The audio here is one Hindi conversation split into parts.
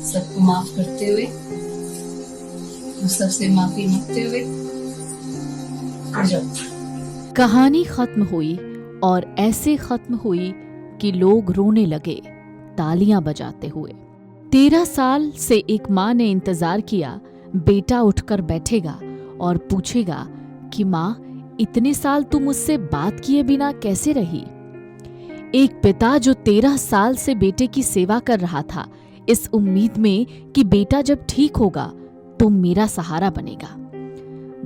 सबको माफ करते हुए, सबसे माफी मांगते हुए उठ जाओ। कहानी खत्म हुई और ऐसे खत्म हुई कि लोग रोने लगे, तालियां बजाते हुए। 13 साल से एक माँ ने इंतजार किया बेटा उठकर बैठेगा और पूछेगा कि माँ, इतने साल तू मुझसे बात किए बिना कैसे रही। एक पिता जो 13 साल से बेटे की सेवा कर रहा था, इस उम्मीद में कि बेटा जब ठीक होगा तो मेरा सहारा बनेगा।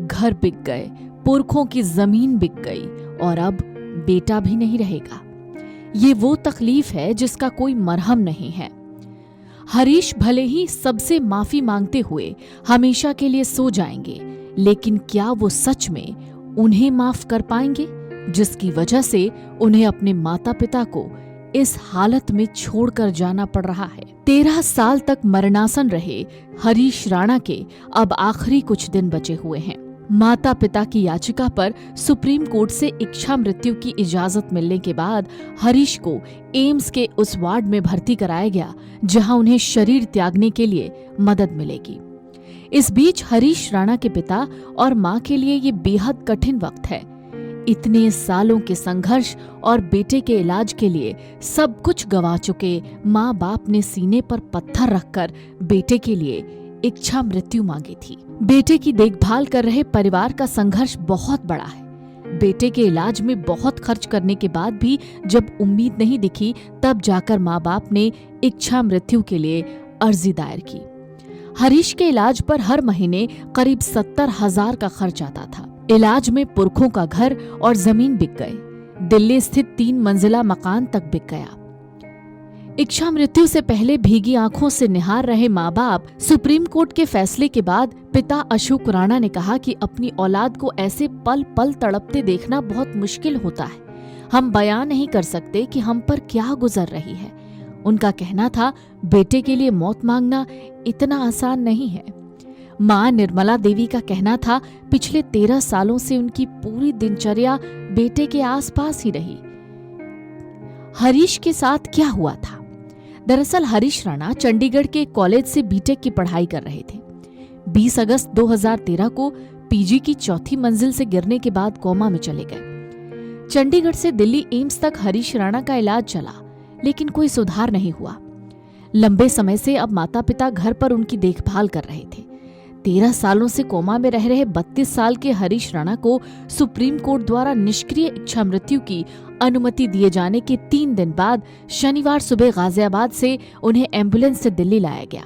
घर बिक गए, पुरखों की जमीन बिक गई और अब बेटा भी नहीं रहेगा। ये वो तकलीफ है जिसका कोई मरहम नहीं है। हरीश भले ही सबसे माफी मांगते हुए हमेशा के लिए सो जाएंगे, लेकिन क्या वो सच में उन्हें माफ कर पाएंगे, जिसकी वजह से उन्हें अपने माता पिता को इस हालत में छोड़कर जाना पड़ रहा है। 13 साल तक मरणासन रहे हरीश राणा के अब आखिरी कुछ दिन बचे हुए हैं। माता पिता की याचिका पर सुप्रीम कोर्ट से इच्छा मृत्यु की इजाजत मिलने के बाद हरीश को एम्स के उस वार्ड में भर्ती कराया गया जहां उन्हें शरीर त्यागने के लिए मदद मिलेगी। इस बीच हरीश राणा के पिता और मां के लिए ये बेहद कठिन वक्त है। इतने सालों के संघर्ष और बेटे के इलाज के लिए सब कुछ गंवा चुके माँ बाप ने सीने पर पत्थर रखकर बेटे के लिए इच्छा मृत्यु मांगी थी। बेटे की देखभाल कर रहे परिवार का संघर्ष बहुत बड़ा है। बेटे के इलाज में बहुत खर्च करने के बाद भी जब उम्मीद नहीं दिखी, तब जाकर माँ बाप ने इच्छा मृत्यु के लिए अर्जी दायर की। हरीश के इलाज पर हर महीने करीब 70,000 का खर्च आता था। इलाज में पुरखों का घर और जमीन बिक गए। दिल्ली स्थित 3 मंजिला मकान तक बिक गया। इच्छा मृत्यु से पहले भीगी आंखों से निहार रहे माँ बाप, सुप्रीम कोर्ट के फैसले के बाद पिता अशोक राणा ने कहा कि अपनी औलाद को ऐसे पल पल तड़पते देखना बहुत मुश्किल होता है। हम बयान नहीं कर सकते कि हम पर क्या गुजर रही है। उनका कहना था, बेटे के लिए मौत मांगना इतना आसान नहीं है। माँ निर्मला देवी का कहना था, पिछले 13 सालों से उनकी पूरी दिनचर्या बेटे के आसपास ही रही। हरीश के साथ क्या हुआ था? दरअसल हरीश राणा चंडीगढ़ के कॉलेज से बीटेक की पढ़ाई कर रहे थे। 20 अगस्त 2013 को पीजी की 4थी मंजिल से गिरने के बाद कोमा में चले गए। चंडीगढ़ से दिल्ली एम्स तक हरीश राणा का इलाज चला, लेकिन कोई सुधार नहीं हुआ। लंबे समय से अब माता पिता घर पर उनकी देखभाल कर रहे थे। 13 सालों से कोमा में रह रहे 32 साल के हरीश राणा को सुप्रीम कोर्ट द्वारा निष्क्रिय इच्छा मृत्यु की अनुमति दिए जाने के 3 दिन बाद शनिवार सुबह गाजियाबाद से उन्हें एम्बुलेंस से दिल्ली लाया गया।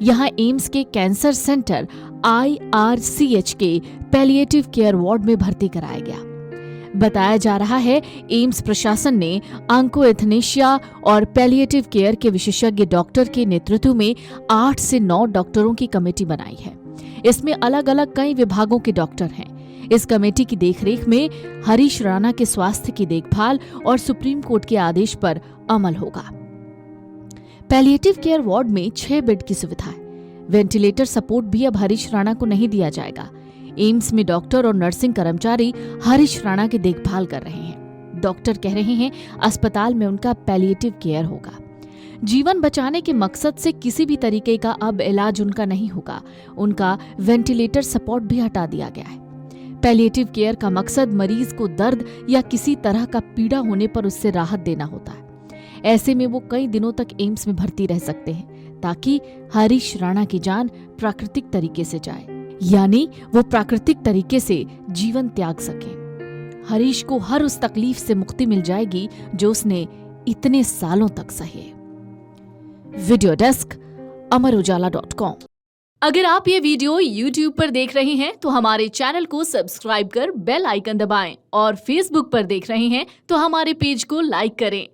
यहाँ एम्स के कैंसर सेंटर IRCH के पैलिएटिव केयर वार्ड में भर्ती कराया गया। बताया जा रहा है, एम्स प्रशासन ने ऑन्कोएथनेशिया और पैलिएटिव केयर के विशेषज्ञ डॉक्टर के नेतृत्व में 8 से 9 डॉक्टरों की कमेटी बनाई है। इसमें अलग अलग कई विभागों के डॉक्टर हैं। इस कमेटी की देखरेख में हरीश राणा के स्वास्थ्य की देखभाल और सुप्रीम कोर्ट के आदेश पर अमल होगा। पैलिएटिव केयर वार्ड में 6 बेड की सुविधा है। वेंटिलेटर सपोर्ट भी अब हरीश राणा को नहीं दिया जाएगा। एम्स में डॉक्टर और नर्सिंग कर्मचारी हरीश राणा की देखभाल कर रहे हैं। डॉक्टर कह रहे हैं, अस्पताल में उनका पैलिएटिव केयर होगा। जीवन बचाने के मकसद से किसी भी तरीके का अब इलाज उनका नहीं होगा। उनका वेंटिलेटर सपोर्ट भी हटा दिया गया है। पैलिएटिव केयर का मकसद मरीज को दर्द या किसी तरह का पीड़ा होने पर उससे राहत देना होता है। ऐसे में वो कई दिनों तक एम्स में भर्ती रह सकते हैं, ताकि हरीश राणा की जान प्राकृतिक तरीके से जाए, यानी वो प्राकृतिक तरीके से जीवन त्याग सके। हरीश को हर उस तकलीफ से मुक्ति मिल जाएगी जो उसने इतने सालों तक सही। वीडियो डेस्क, अमरउजाला.com। अगर आप ये वीडियो YouTube पर देख रहे हैं तो हमारे चैनल को सब्सक्राइब कर बेल आइकन दबाएं, और Facebook पर देख रहे हैं तो हमारे पेज को लाइक करें।